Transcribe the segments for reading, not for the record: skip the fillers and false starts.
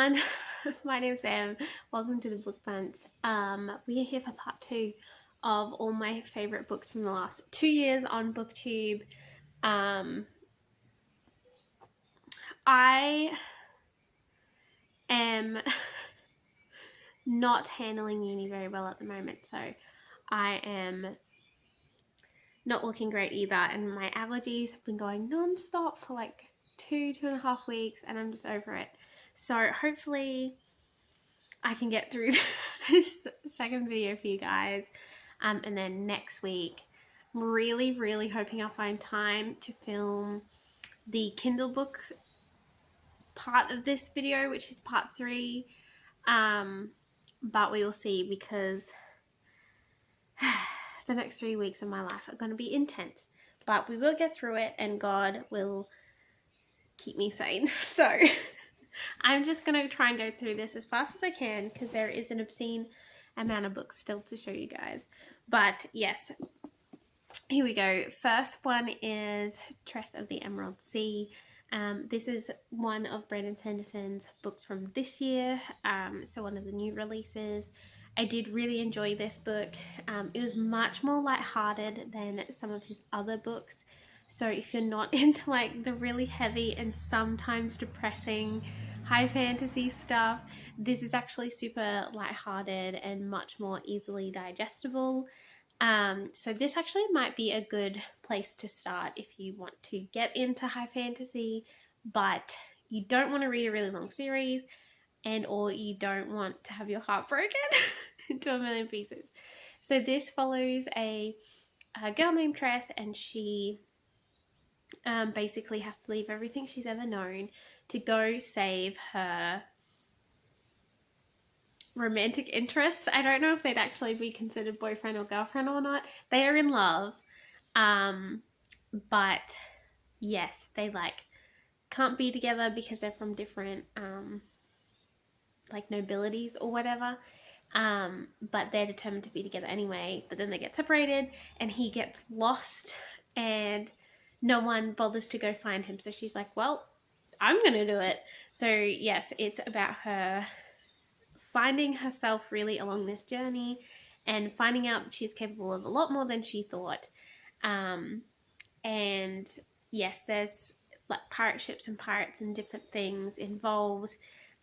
everyone, my name's Sam. Welcome to the Book Bunch. We are here for part 2 of all my favourite books from the last 2 years on Booktube. I am not handling uni very well at the moment, so I am not looking great either, and my allergies have been going non-stop for like 2.5 weeks, and I'm just over it. So hopefully I can get through this second video for you guys, and then next week I'm really hoping I'll find time to film the Kindle book part of this video, which is part 3, but we will see, because the next 3 weeks of my life are going to be intense, but we will get through it and God will keep me sane. So I'm just going to try and go through this as fast as I can, because there is an obscene amount of books still to show you guys. But yes, here we go. First one is Tress of the Emerald Sea. This is one of Brandon Sanderson's books from this year, so one of the new releases. I did really enjoy this book. It was much more lighthearted than some of his other books. So if you're not into like the really heavy and sometimes depressing high fantasy stuff, this is actually super lighthearted and much more easily digestible. So this actually might be a good place to start if you want to get into high fantasy, but you don't want to read a really long series, and or you don't want to have your heart broken into a million pieces. So this follows a girl named Tress, and she basically has to leave everything she's ever known to go save her romantic interest. I don't know if they'd actually be considered boyfriend or girlfriend or not. They are in love, but yes, they like can't be together because they're from different like nobilities or whatever, but they're determined to be together anyway. But then they get separated and he gets lost and no one bothers to go find him, so she's like, well, I'm gonna do it. So yes, it's about her finding herself really along this journey and finding out that she's capable of a lot more than she thought. And yes, there's like pirate ships and pirates and different things involved.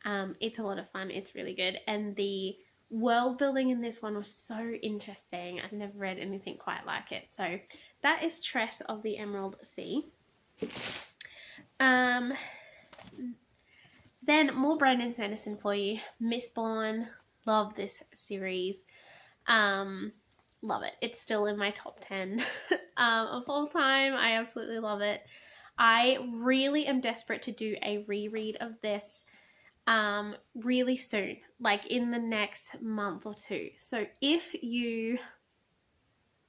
It's a lot of fun. It's really good. And the world building in this one was so interesting. I've never read anything quite like it. So that is Tress of the Emerald Sea. Then more Brandon Sanderson for you. Mistborn. Love this series. Love it. It's still in my top 10 of all time. I absolutely love it. I really am desperate to do a reread of this really soon, like in the next month or 2. So if you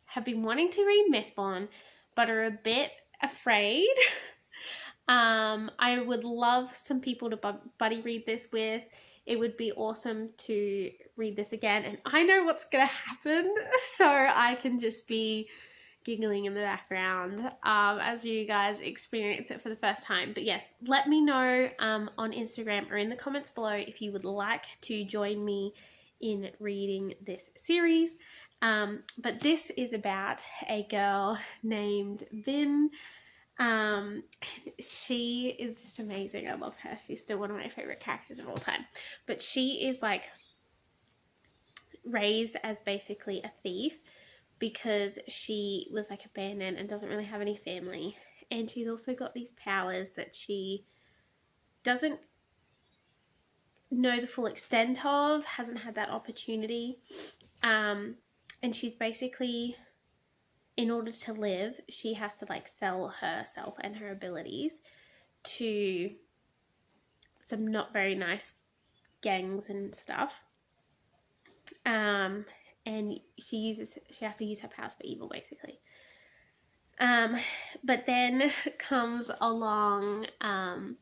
have been wanting to read Mistborn but are a bit afraid, I would love some people to buddy read this with. It would be awesome to read this again, and I know what's gonna happen, so I can just be giggling in the background as you guys experience it for the first time. But yes, let me know on Instagram or in the comments below if you would like to join me in reading this series. But this is about a girl named Vin. She is just amazing. I love her. She's still one of my favorite characters of all time. But she is like raised as basically a thief because she was like abandoned and doesn't really have any family. And she's also got these powers that she doesn't know the full extent of, hasn't had that opportunity. And she's basically, in order to live, she has to like sell herself and her abilities to some not very nice gangs and stuff. And she has to use her powers for evil, basically. But then comes along, I've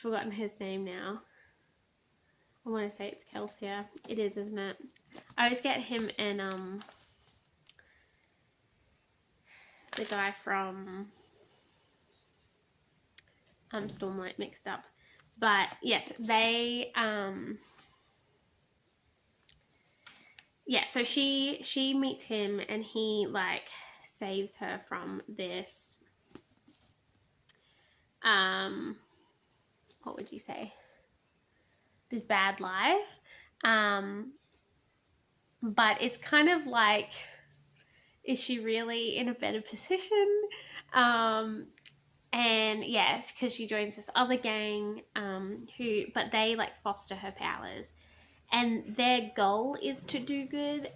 forgotten his name now. I want to say it's Kelsier. It is, isn't it? I always get him and the guy from Stormlight mixed up. But yes, they so she meets him, and he like saves her from this what would you say, this bad life. But it's kind of like, is she really in a better position? And yeah, because she joins this other gang, but they like foster her powers, and their goal is to do good.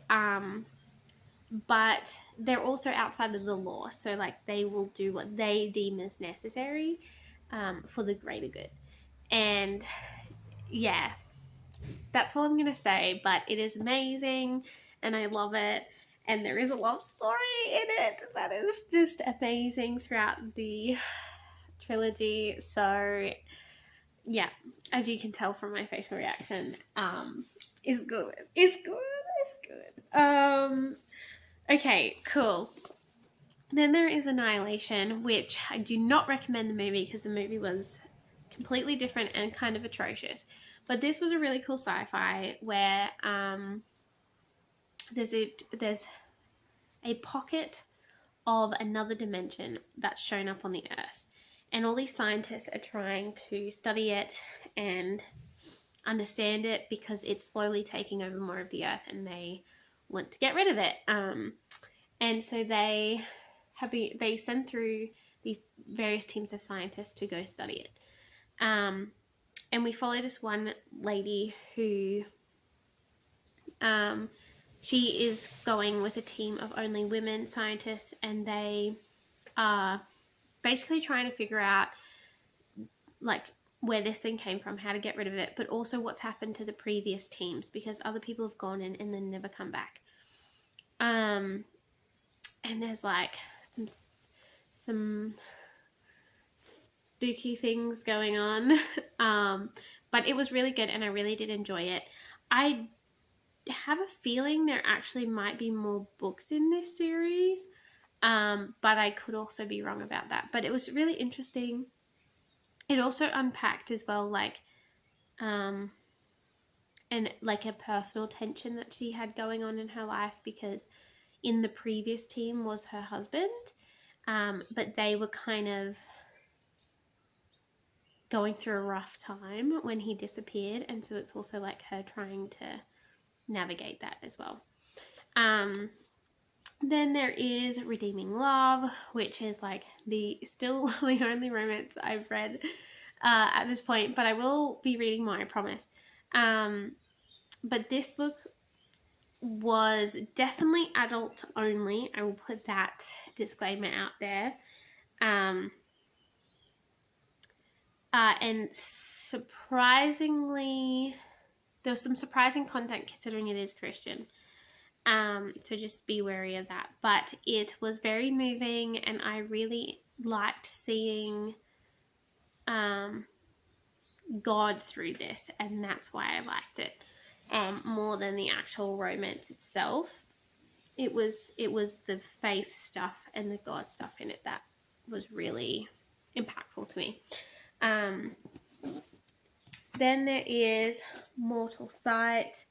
But they're also outside of the law, so like they will do what they deem as necessary, for the greater good. And yeah, that's all I'm gonna say. But it is amazing, and I love it. And there is a love story in it that is just amazing throughout the trilogy. So yeah, as you can tell from my facial reaction, is good. It's good. It's good. Okay, cool. Then there is Annihilation, which I do not recommend the movie because the movie was completely different and kind of atrocious. But this was a really cool sci-fi where there's a pocket of another dimension that's shown up on the Earth, and all these scientists are trying to study it and understand it because it's slowly taking over more of the Earth, and they want to get rid of it. And so they send through these various teams of scientists to go study it. And we follow this one lady who she is going with a team of only women scientists, and they are basically trying to figure out like where this thing came from, how to get rid of it, but also what's happened to the previous teams because other people have gone in and then never come back. And there's like some spooky things going on. But it was really good, and I really did enjoy it. I have a feeling there actually might be more books in this series, but I could also be wrong about that. But it was really interesting. It also unpacked as well, like, and like a personal tension that she had going on in her life, because in the previous team was her husband, but they were kind of going through a rough time when he disappeared, and so it's also like her trying to navigate that as well. Then there is Redeeming Love, which is like still the only romance I've read at this point, but I will be reading more, I promise. But this book was definitely adult only. I will put that disclaimer out there. And surprisingly, there was some surprising content considering it is Christian. So just be wary of that. But it was very moving, and I really liked seeing God through this, and that's why I liked it more than the actual romance itself. It was the faith stuff and the God stuff in it that was really impactful to me. Then there is Mortal Sight,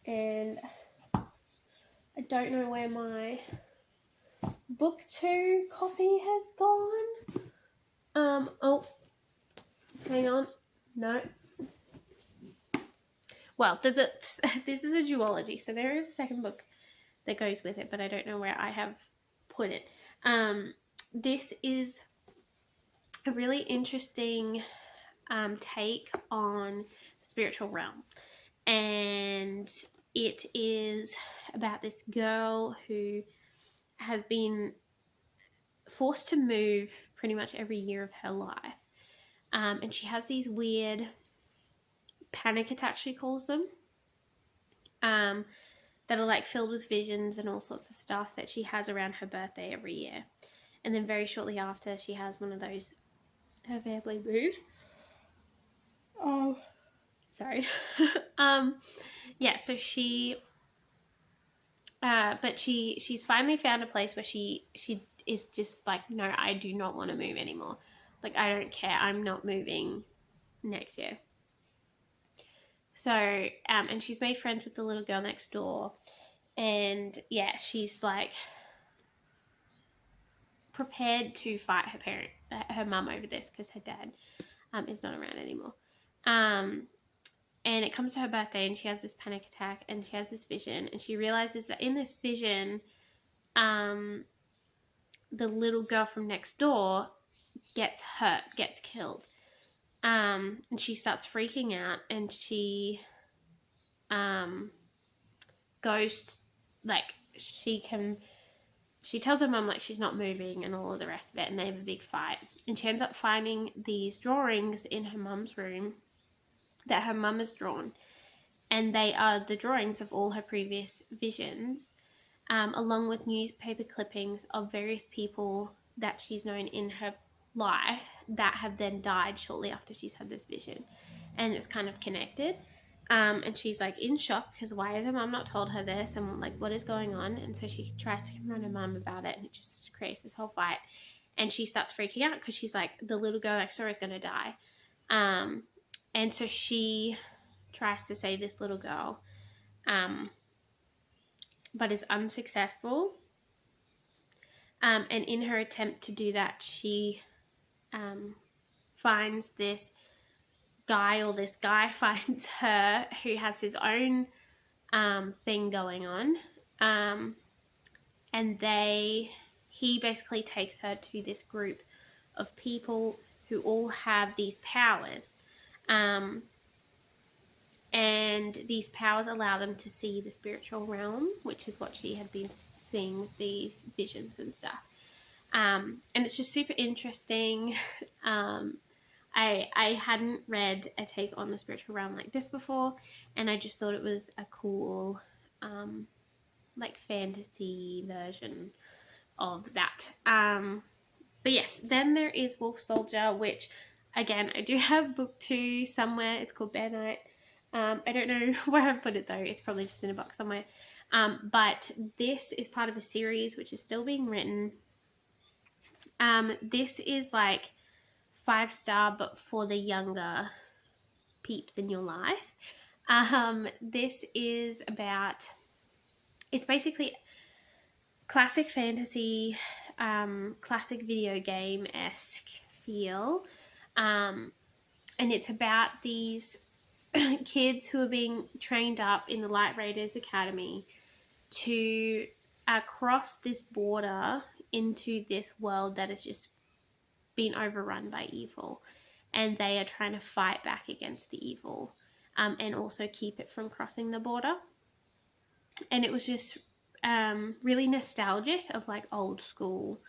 and I don't know where my Booktube copy has gone. Oh, hang on. No. Well, this is a duology, so there is a second book that goes with it, but I don't know where I have put it. This is a really interesting take on the spiritual realm, and it is about this girl who has been forced to move pretty much every year of her life, and she has these weird panic attacks, she calls them, that are like filled with visions and all sorts of stuff that she has around her birthday every year. And then very shortly after, she has one of those, her family moves. Oh, sorry. Yeah, so she but she's finally found a place where she is just like, no, I do not want to move anymore. Like, I don't care, I'm not moving next year. So, and she's made friends with the little girl next door. And yeah, she's like prepared to fight her mum over this because her dad is not around anymore. And it comes to her birthday and she has this panic attack and she has this vision and she realizes that in this vision, the little girl from next door gets hurt, gets killed. And she starts freaking out and she goes, like, she tells her mum, like, she's not moving and all of the rest of it, and they have a big fight. And she ends up finding these drawings in her mum's room that her mum has drawn. And they are the drawings of all her previous visions, along with newspaper clippings of various people that she's known in her life that have then died shortly after she's had this vision. And it's kind of connected. And she's like in shock because why has her mum not told her this, and like what is going on? And so she tries to confront her mum about it, and it just creates this whole fight. And she starts freaking out because she's like, the little girl next door is going to die. And so she tries to save this little girl, but is unsuccessful. And in her attempt to do that, she finds this guy, or this guy finds her, who has his own thing going on. And he basically takes her to this group of people who all have these powers. And these powers allow them to see the spiritual realm, which is what she had been seeing with these visions and stuff. And it's just super interesting. I hadn't read a take on the spiritual realm like this before, and I just thought it was a cool, like, fantasy version of that. But yes, then there is Wolf Soldier, which, again, I do have book 2 somewhere. It's called Bear Night. I don't know where I've put it though. It's probably just in a box somewhere. But this is part of a series which is still being written. This is like 5-star, but for the younger peeps in your life. This is about, it's basically classic fantasy, classic video game-esque feel. And it's about these kids who are being trained up in the Light Raiders Academy to cross this border into this world that has just been overrun by evil, and they are trying to fight back against the evil, and also keep it from crossing the border. And it was just really nostalgic of like old school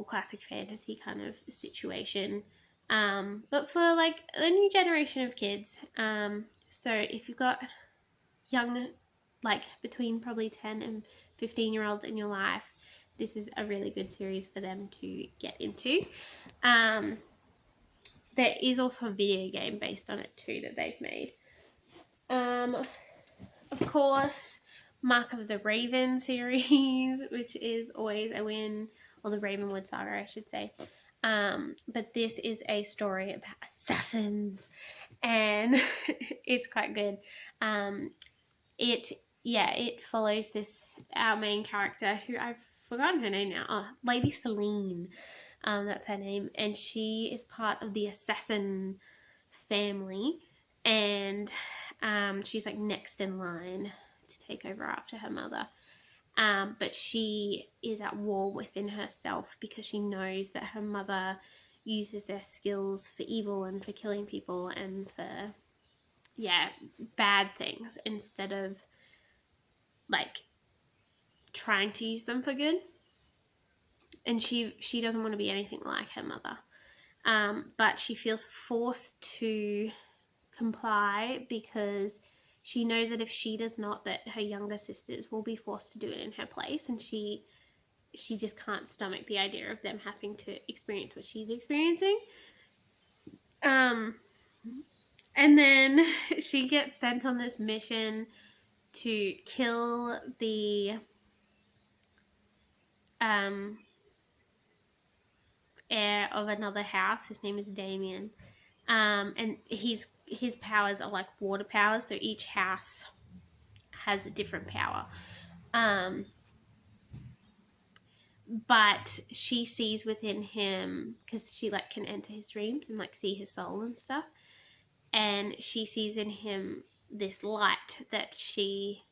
classic fantasy kind of situation, but for like a new generation of kids. So if you've got young, like between probably 10 and 15-year-olds in your life, this is a really good series for them to get into. There is also a video game based on it too that they've made. Of course, Mark of the Raven series, which is always a win, or the Ravenwood Saga, I should say. But this is a story about assassins, and it's quite good. It follows our main character, who I've forgotten her name now. Oh, Lady Celine. That's her name, and she is part of the assassin family, and she's like next in line to take over after her mother. But she is at war within herself because she knows that her mother uses their skills for evil and for killing people and for bad things, instead of like trying to use them for good. And she doesn't want to be anything like her mother, but she feels forced to comply because she knows that if she does not, that her younger sisters will be forced to do it in her place, and she just can't stomach the idea of them having to experience what she's experiencing. And then she gets sent on this mission to kill the heir of another house. His name is Damien. And his powers are like water powers, so each house has a different power. But she sees within him, because she like can enter his dreams and like see his soul and stuff, and she sees in him this light that she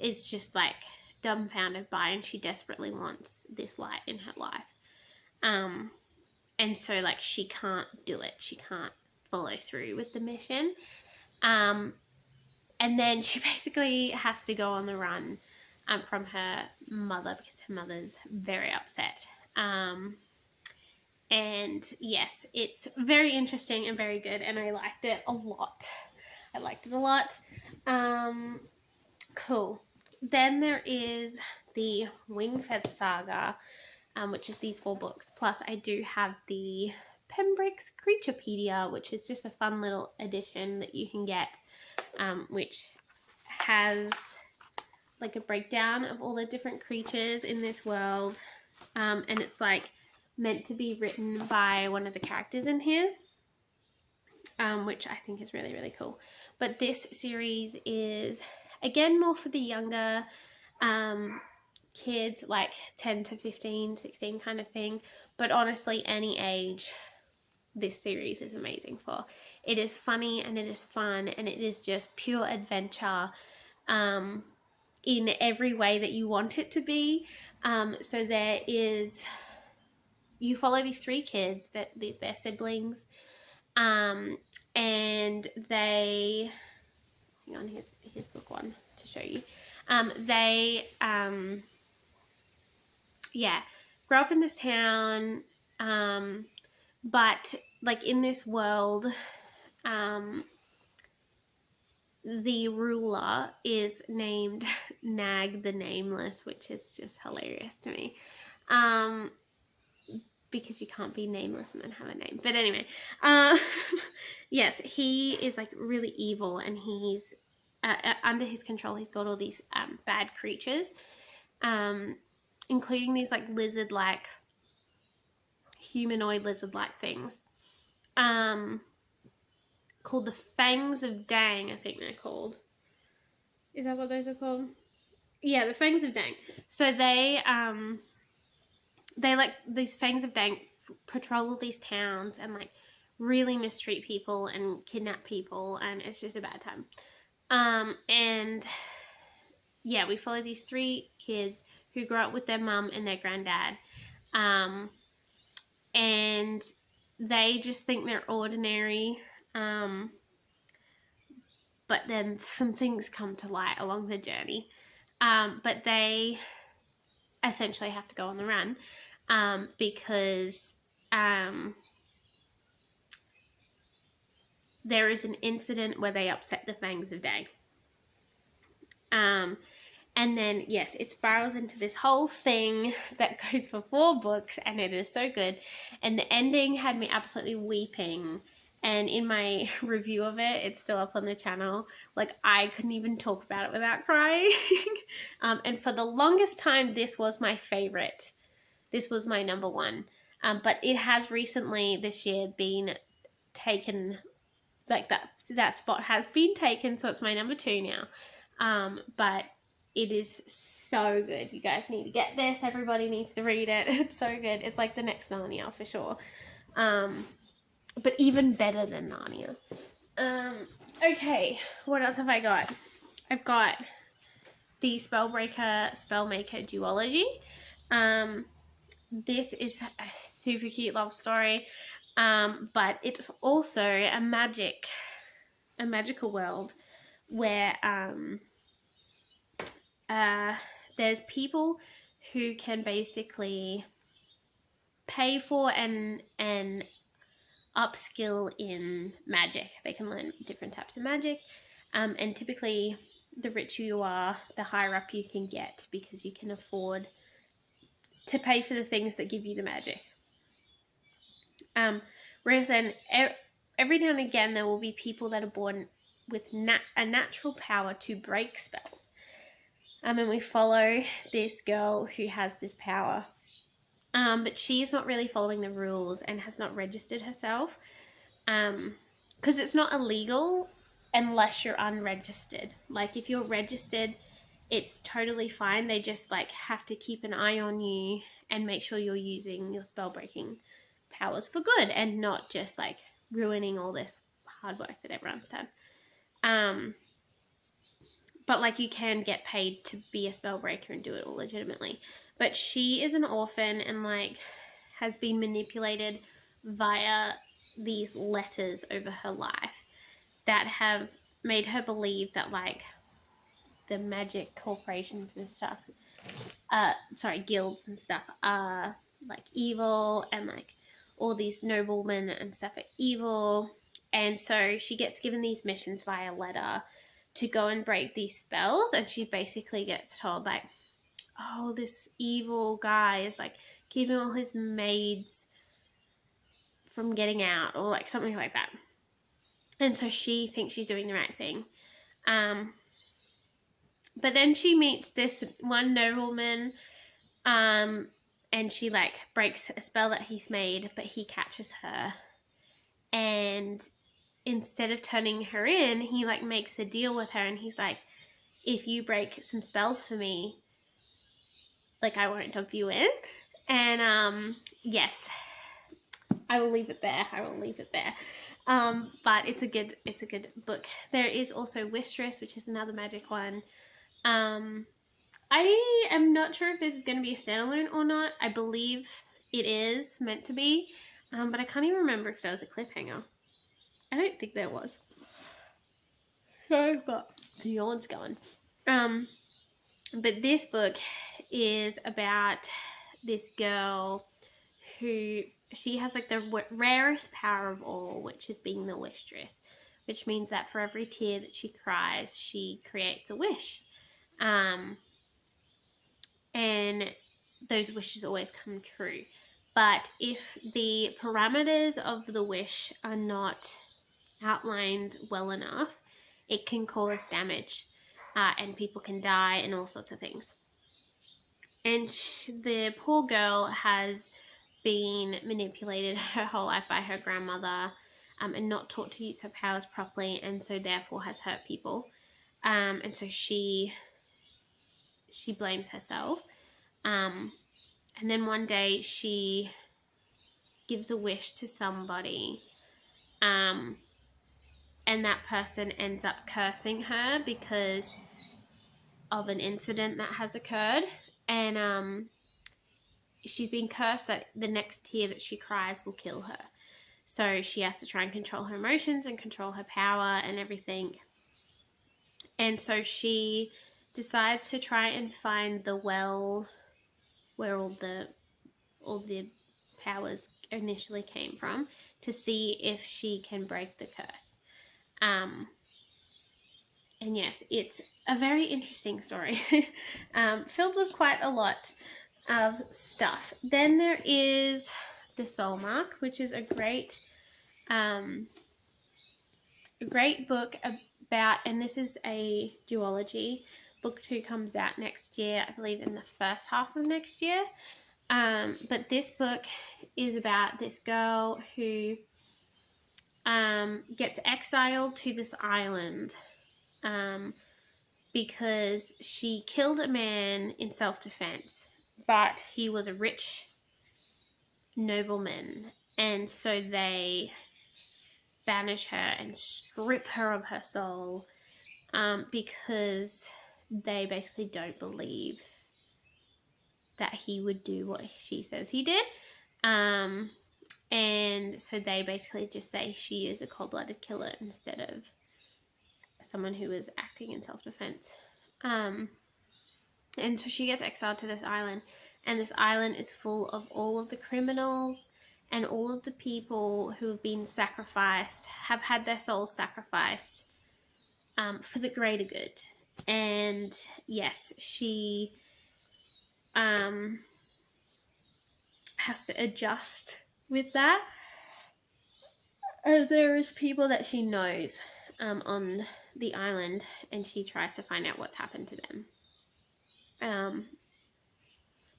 is just like dumbfounded by, and she desperately wants this light in her life. And so like she can't do it, she can't follow through with the mission. And then she basically has to go on the run from her mother, because her mother's very upset. And yes, it's very interesting and very good, and I liked it a lot. Cool. Then there is the Wingfeather Saga, which is these 4 books. Plus, I do have the Pembroke's Creaturepedia, which is just a fun little edition that you can get, which has like a breakdown of all the different creatures in this world, and it's like meant to be written by one of the characters in here, which I think is really, really cool. But this series is again more for the younger kids, like 10 to 15, 16 kind of thing. But honestly, any age, this series is amazing for. It is funny and it is fun and it is just pure adventure in every way that you want it to be. So there is, you follow these 3 kids that they're siblings, and they, hang on, here's book 1 to show you. They grow up in this town, but like in this world, the ruler is named Nag the Nameless, which is just hilarious to me, because you can't be nameless and then have a name. But anyway, yes, he is like really evil, and he's under his control. He's got all these bad creatures, including these like lizard-like, humanoid lizard-like things, called the Fangs of Dang, I think they're called. Is that what those are called? Yeah, the Fangs of Dang. So they like, these Fangs of Dang patrol all these towns and like really mistreat people and kidnap people, and it's just a bad time. And yeah, we follow these 3 kids who grow up with their mum and their granddad, and they just think they're ordinary, but then some things come to light along the journey, but they essentially have to go on the run, because there is an incident where they upset the Fangs of Day. And then, yes, it spirals into this whole thing that goes for 4 books, and it is so good. And the ending had me absolutely weeping. And in my review of it, it's still up on the channel, like I couldn't even talk about it without crying. And for the longest time, this was my favorite. This was my number 1. But it has recently this year been taken, like that spot has been taken, so it's my number 2 now. But it is so good. You guys need to get this. Everybody needs to read it. It's so good. It's like the next Narnia for sure. But even better than Narnia. Okay, what else have I got? I've got the Spellmaker duology. This is a super cute love story, but it's also a magical world where there's people who can basically pay for and upskill in magic. They can learn different types of magic, and typically the richer you are, the higher up you can get, because you can afford to pay for the things that give you the magic. Whereas then every now and again there will be people that are born with a natural power to break spells. And we follow this girl who has this power. But she's not really following the rules and has not registered herself. Because it's not illegal unless you're unregistered. Like if you're registered, it's totally fine. They just like have to keep an eye on you and make sure you're using your spell breaking powers for good and not just like ruining all this hard work that everyone's done. But like you can get paid to be a spell breaker and do it all legitimately. But she is an orphan and like has been manipulated via these letters over her life that have made her believe that like the magic corporations and stuff, guilds and stuff are like evil, and like all these noblemen and stuff are evil. And so she gets given these missions via letter to go and break these spells, and she basically gets told like, oh, this evil guy is like keeping all his maids from getting out, or like something like that. And so she thinks she's doing the right thing. But then she meets this one nobleman, and she like breaks a spell that he's made, but he catches her. And instead of turning her in, he like makes a deal with her, and he's like, if you break some spells for me, like I won't dump you in. And yes, I will leave it there. But it's a good book. There is also Wistress, which is another magic one. I am not sure if this is going to be a standalone or not. I believe it is meant to be, but I can't even remember if there was a cliffhanger. I don't think there was. So, but the yawn's going. But this book is about this girl who, she has like the rarest power of all, which is being the Wistress, which means that for every tear that she cries, she creates a wish. And those wishes always come true. But if the parameters of the wish are not outlined well enough, it can cause damage, and people can die and all sorts of things. And the poor girl has been manipulated her whole life by her grandmother, and not taught to use her powers properly, and so therefore has hurt people. And so she blames herself. And then one day she gives a wish to somebody, and that person ends up cursing her because of an incident that has occurred. And she's been cursed that the next tear that she cries will kill her. So she has to try and control her emotions and control her power and everything. And so she decides to try and find the well where all the powers initially came from, to see if she can break the curse. And yes, it's a very interesting story, filled with quite a lot of stuff. Then there is The Soul Mark, which is a great book about, and this is a duology. Book 2 comes out next year, I believe in the first half of next year. But this book is about this girl who gets exiled to this island because she killed a man in self-defense, but he was a rich nobleman, and so they banish her and strip her of her soul, because they basically don't believe that he would do what she says he did. And so they basically just say she is a cold-blooded killer instead of someone who is acting in self-defense. And so she gets exiled to this island, and this island is full of all of the criminals and all of the people who have been sacrificed, have had their souls sacrificed for the greater good. And yes, she has to adjust with that. There is people that she knows on the island, and she tries to find out what's happened to them.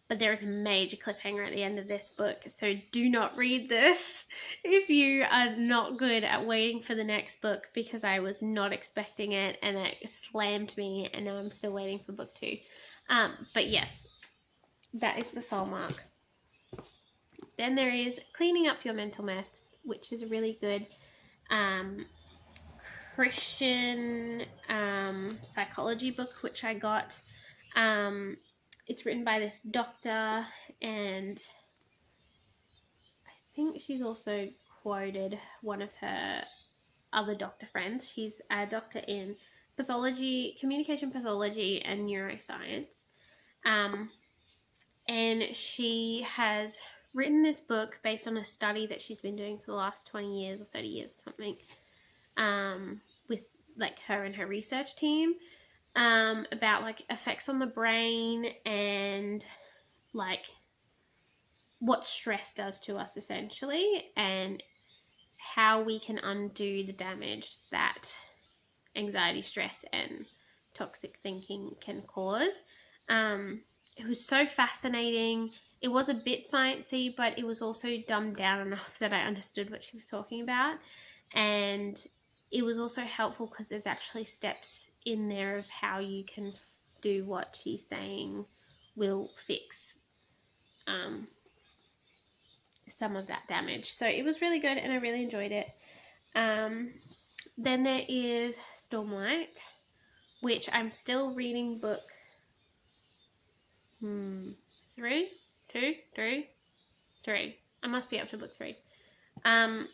But there is a major cliffhanger at the end of this book, so do not read this if you are not good at waiting for the next book, because I was not expecting it and it slammed me, and now I'm still waiting for book 2. But yes, that is the soul mark. Then there is Cleaning Up Your Mental Mess, which is a really good Christian psychology book, which I got. It's written by this doctor, and I think she's also quoted one of her other doctor friends. She's a doctor in pathology, communication pathology, and neuroscience. And she has written this book based on a study that she's been doing for the last 20 years or 30 years or something, with like her and her research team, about like effects on the brain and like what stress does to us essentially, and how we can undo the damage that anxiety, stress, and toxic thinking can cause. It was so fascinating. It was a bit sciencey, but it was also dumbed down enough that I understood what she was talking about. And it was also helpful because there's actually steps in there of how you can do what she's saying will fix some of that damage. So it was really good and I really enjoyed it. Then there is Stormlight, which I'm still reading book 3. I must be up to book 3. I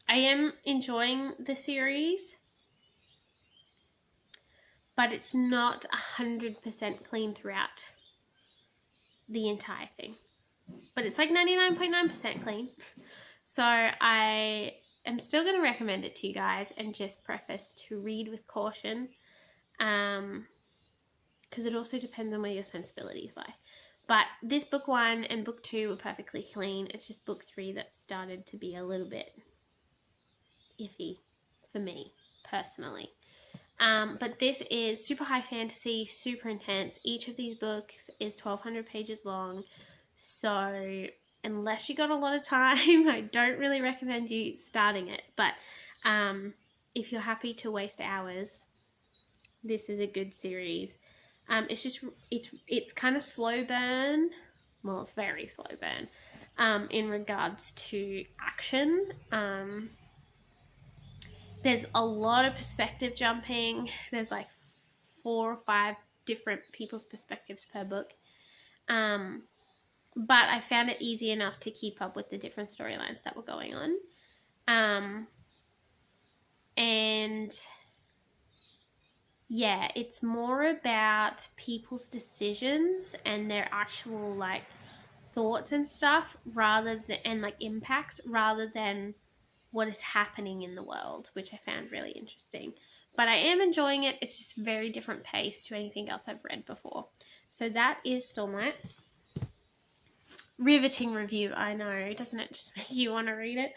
am enjoying the series, but it's not 100% clean throughout the entire thing. But it's like 99.9% clean. So I am still going to recommend it to you guys, and just preface to read with caution, because it also depends on where your sensibilities lie. But this book 1 and book 2 were perfectly clean. It's just book 3 that started to be a little bit iffy for me personally. But this is super high fantasy, super intense. Each of these books is 1,200 pages long. So unless you got a lot of time, I don't really recommend you starting it. But if you're happy to waste hours, this is a good series. It's kind of slow burn. Well, it's very slow burn in regards to action. There's a lot of perspective jumping. There's like 4 or 5 different people's perspectives per book. But I found it easy enough to keep up with the different storylines that were going on. And yeah, it's more about people's decisions and their actual like thoughts and stuff, rather than, and like impacts, rather than what is happening in the world, which I found really interesting. But I am enjoying it. It's just very different pace to anything else I've read before. So that is Stormlight. Riveting review, I know. Doesn't it just make you want to read it?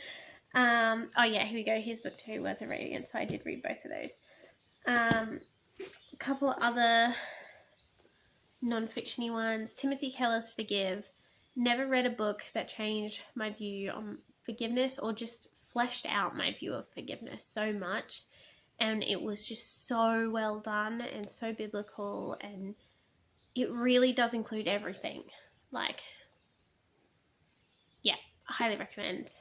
Oh yeah, here we go. Here's book 2, worth of reading it. So I did read both of those. A couple of other non-fictiony ones. Timothy Keller's Forgive. Never read a book that changed my view on forgiveness, or just fleshed out my view of forgiveness so much. And it was just so well done and so biblical, and it really does include everything. Like, yeah, I highly recommend.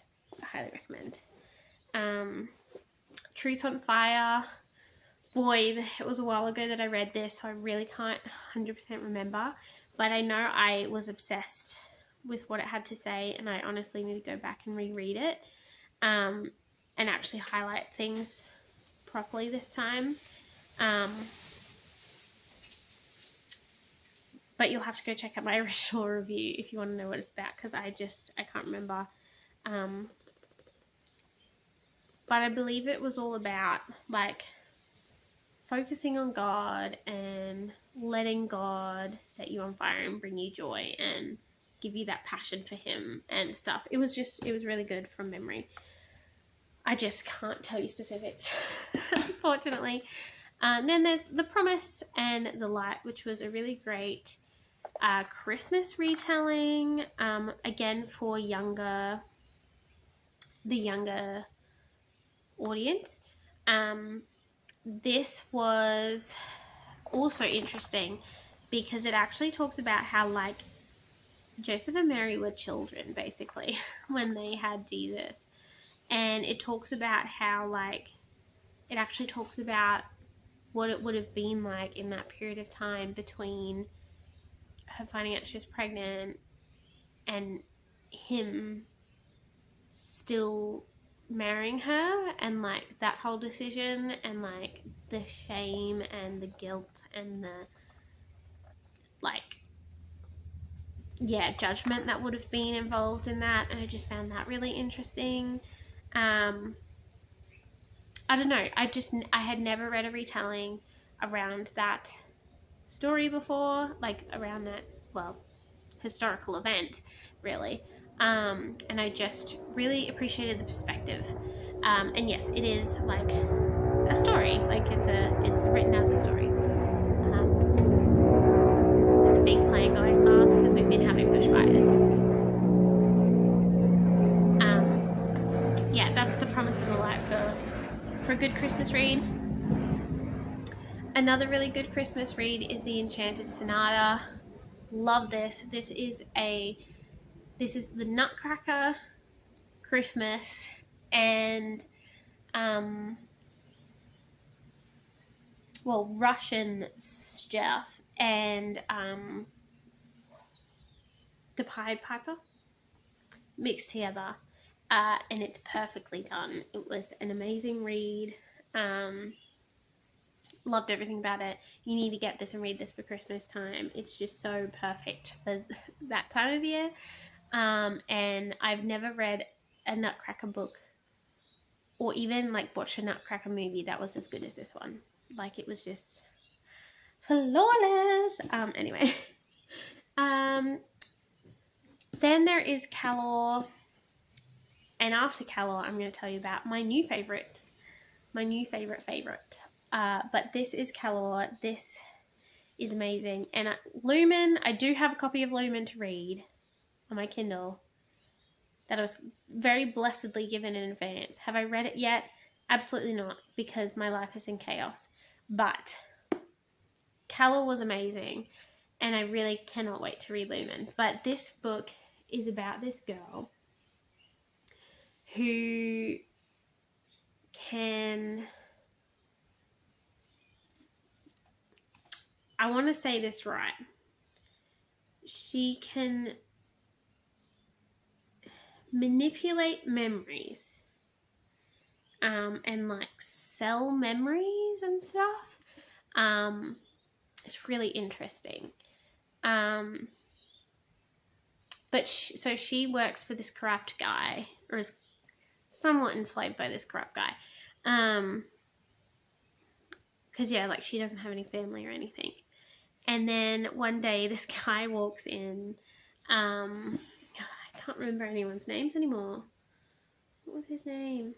Truth on Fire. Boy, it was a while ago that I read this, so I really can't 100% remember. But I know I was obsessed with what it had to say, and I honestly need to go back and reread it, and actually highlight things properly this time. But you'll have to go check out my original review if you want to know what it's about, because I can't remember. But I believe it was all about like focusing on God and letting God set you on fire and bring you joy and give you that passion for him and stuff. It was really good from memory. I just can't tell you specifics, unfortunately. Then there's The Promise and The Light, which was a really great Christmas retelling, again for the younger audience. This was also interesting because it actually talks about how, like, Joseph and Mary were children basically when they had Jesus, and it talks about how, like, it actually talks about what it would have been like in that period of time between her finding out she was pregnant and him still marrying her, and like that whole decision, and like the shame and the guilt and the, like, yeah, judgment that would have been involved in that. And I just found that really interesting. I don't know, I had never read a retelling around that story before, like around that, well, historical event, really. And I just really appreciated the perspective. And yes, it is like a story, like it's written as a story. There's a big plane going past because we've been having bushfires. Yeah, that's the promise of the light for a good Christmas read. Another really good Christmas read is The Enchanted Sonata. Love this. This is the Nutcracker Christmas and Russian stuff and the Pied Piper mixed together, and it's perfectly done. It was an amazing read. Loved everything about it. You need to get this and read this for Christmas time. It's just so perfect for that time of year. And I've never read a Nutcracker book or even like watched a Nutcracker movie that was as good as this one. Like, it was just flawless. Anyway. Then there is Calor, and after Calor, I'm going to tell you about my new favorites. My new favorite. But this is Calor. This is amazing. And Lumen, I do have a copy of Lumen to read on my Kindle that I was very blessedly given in advance. Have I read it yet? Absolutely not, because my life is in chaos. But Calor was amazing, and I really cannot wait to read Lumen. But this book is about this girl who can, I want to say this right, she can manipulate memories, and like sell memories and stuff. It's really interesting. But she works for this corrupt guy, or is somewhat enslaved by this corrupt guy. Because yeah, like, she doesn't have any family or anything. And then one day this guy walks in. I can't remember anyone's names anymore. What was his name?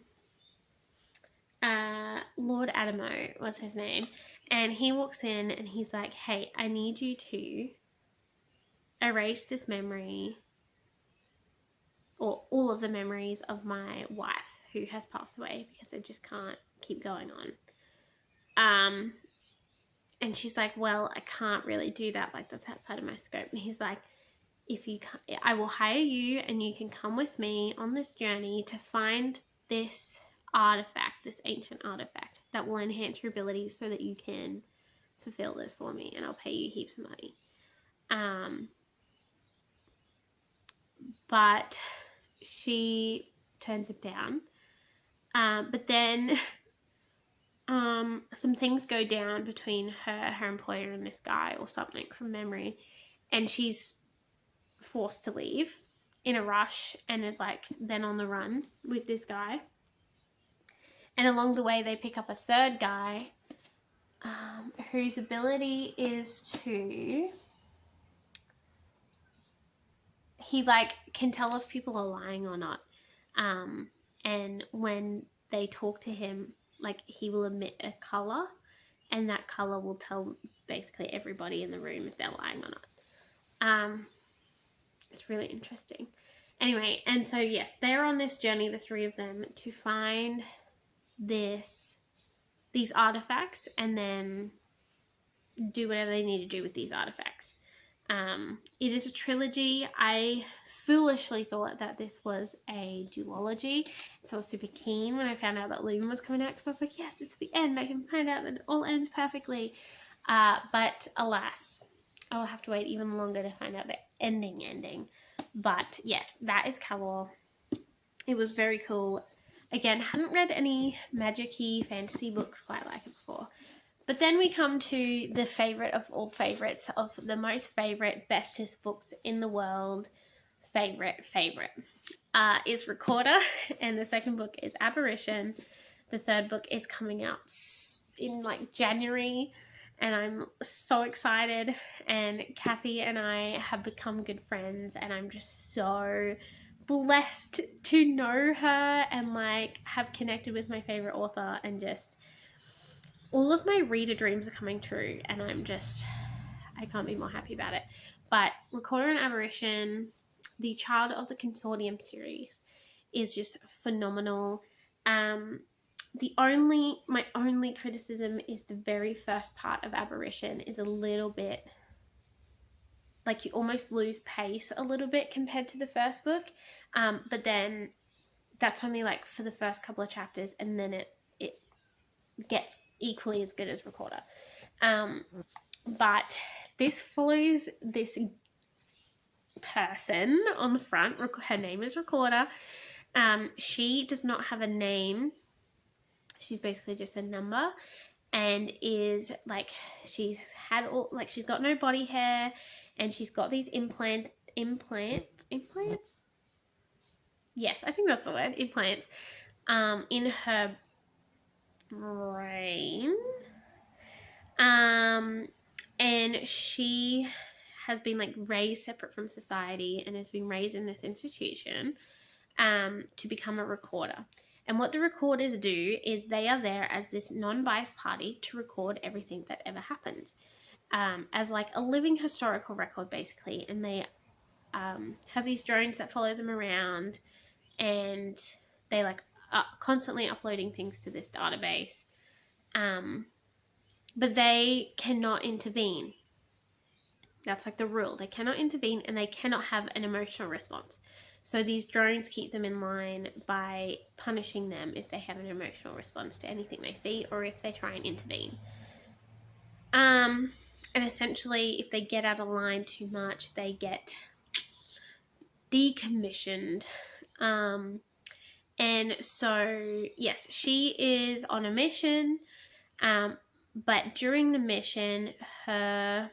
Lord Adamo was his name. And he walks in and he's like, hey, I need you to erase this memory, or all of the memories of my wife who has passed away, because I just can't keep going on. And she's like, well, I can't really do that. Like, that's outside of my scope. And he's like, I will hire you and you can come with me on this journey to find this artifact, this ancient artifact that will enhance your abilities so that you can fulfill this for me, and I'll pay you heaps of money. But she turns it down. But then some things go down between her employer and this guy, or something from memory, and she's forced to leave in a rush and is like then on the run with this guy. And along the way they pick up a third guy, whose ability is to, he like can tell if people are lying or not, and when they talk to him, like, he will emit a color, and that color will tell basically everybody in the room if they're lying or not. It's really interesting. Anyway, and so yes, they're on this journey, the three of them, to find these artifacts and then do whatever they need to do with these artifacts. It is a trilogy. I foolishly thought that this was a duology, so I was super keen when I found out that Loom was coming out, because I was like, yes, it's the end. I can find out that it all ends perfectly. But alas, I will have to wait even longer to find out the ending. But yes, that is Cowell. It was very cool. Again, hadn't read any magic-y fantasy books quite like it before. But then we come to the favourite of all favourites, of the most favourite, bestest books in the world. Favourite is Recorder, and the second book is Apparition. The third book is coming out in like January, and I'm so excited. And Kathy and I have become good friends, and I'm just so blessed to know her and like have connected with my favourite author, and just all of my reader dreams are coming true, and I can't be more happy about it. But Recorder and Apparition, the Child of the Consortium series, is just phenomenal. My only criticism is the very first part of Apparition is a little bit, like, you almost lose pace a little bit compared to the first book. But then that's only like for the first couple of chapters, and then it gets equally as good as Recorder. But this follows this person on the front. Her name is Recorder. She does not have a name. She's basically just a number, and is like, she's got no body hair, and she's got these implants. Yes, I think that's the word, implants, in her brain. And she has been like raised separate from society, and has been raised in this institution to become a recorder. And what the recorders do is they are there as this non-biased party to record everything that ever happens, as like a living historical record basically. And they have these drones that follow them around, and they like are constantly uploading things to this database. But they cannot intervene. That's like the rule. They cannot intervene, and they cannot have an emotional response. So these drones keep them in line by punishing them if they have an emotional response to anything they see, or if they try and intervene. And essentially, if they get out of line too much, they get decommissioned. And so, yes, she is on a mission. But during the mission, her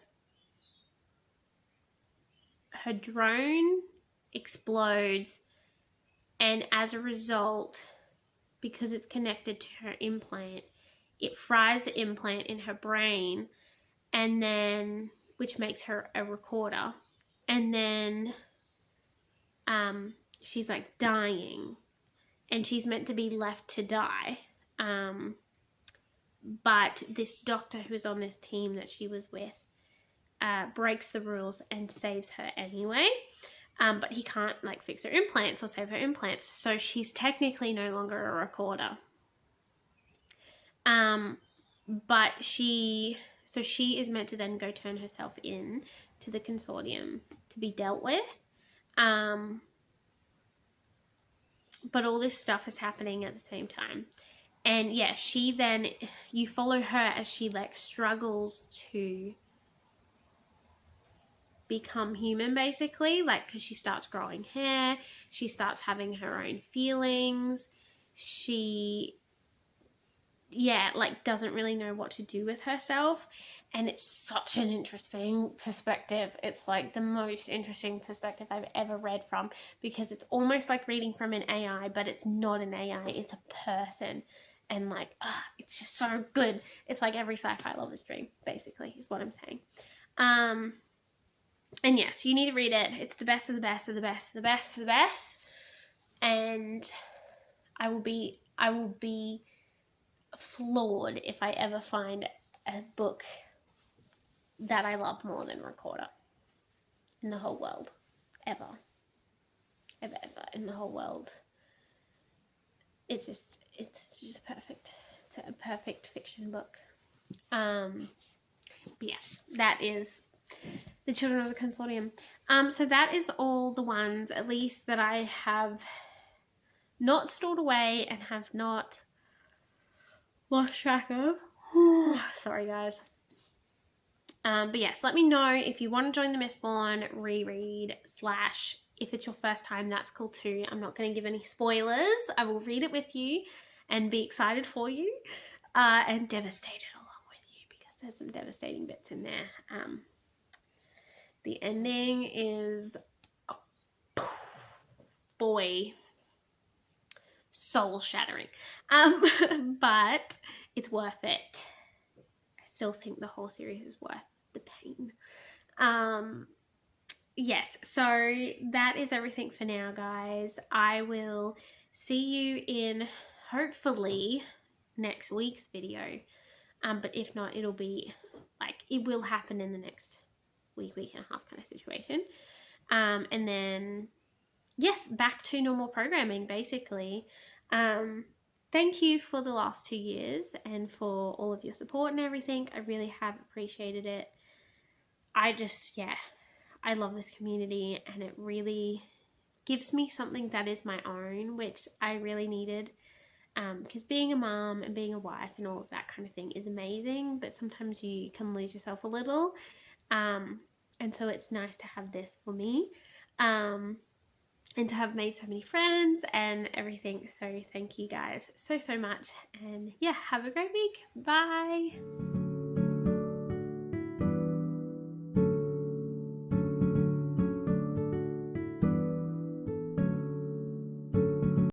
drone explodes, and as a result, because it's connected to her implant, it fries the implant in her brain, and then, which makes her a recorder. And then she's like dying, and she's meant to be left to die. But this doctor who's on this team that she was with breaks the rules and saves her anyway. But he can't like fix her implants or save her implants, so she's technically no longer a recorder. But she is meant to then go turn herself in to the consortium to be dealt with. But all this stuff is happening at the same time. And yeah, you follow her as she like struggles to become human basically, like, because she starts growing hair, she starts having her own feelings, she doesn't really know what to do with herself. And it's such an interesting perspective. It's like the most interesting perspective I've ever read from, because it's almost like reading from an AI, but it's not an AI, it's a person. And like, it's just so good. It's like every sci-fi lover's dream, basically, is what I'm saying. And yes, you need to read it. It's the best of the best of the best of the best of the best. And I will be floored if I ever find a book that I love more than Recorder. in the whole world. Ever in the whole world. It's just perfect. It's a perfect fiction book. But yes, that is The Children of the Consortium. So that is all the ones, at least, that I have not stored away and have not lost track of. Sorry, guys. But yes, let me know if you want to join the Mistborn reread / if it's your first time, that's cool too. I'm not going to give any spoilers. I will read it with you and be excited for you and devastated along with you, because there's some devastating bits in there. The ending is, boy, soul shattering. But it's worth it. I still think the whole series is worth the pain. Yes, so that is everything for now, guys. I will see you in, hopefully, next week's video. But if not, it'll be, like, it will happen in the next week and a half kind of situation. And then, yes, back to normal programming, basically. Thank you for the last 2 years and for all of your support and everything. I really have appreciated it. I love this community, and it really gives me something that is my own, which I really needed, because being a mom and being a wife and all of that kind of thing is amazing, but sometimes you can lose yourself a little, and so it's nice to have this for me, and to have made so many friends and everything. So thank you guys so much, and yeah, have a great week. Bye.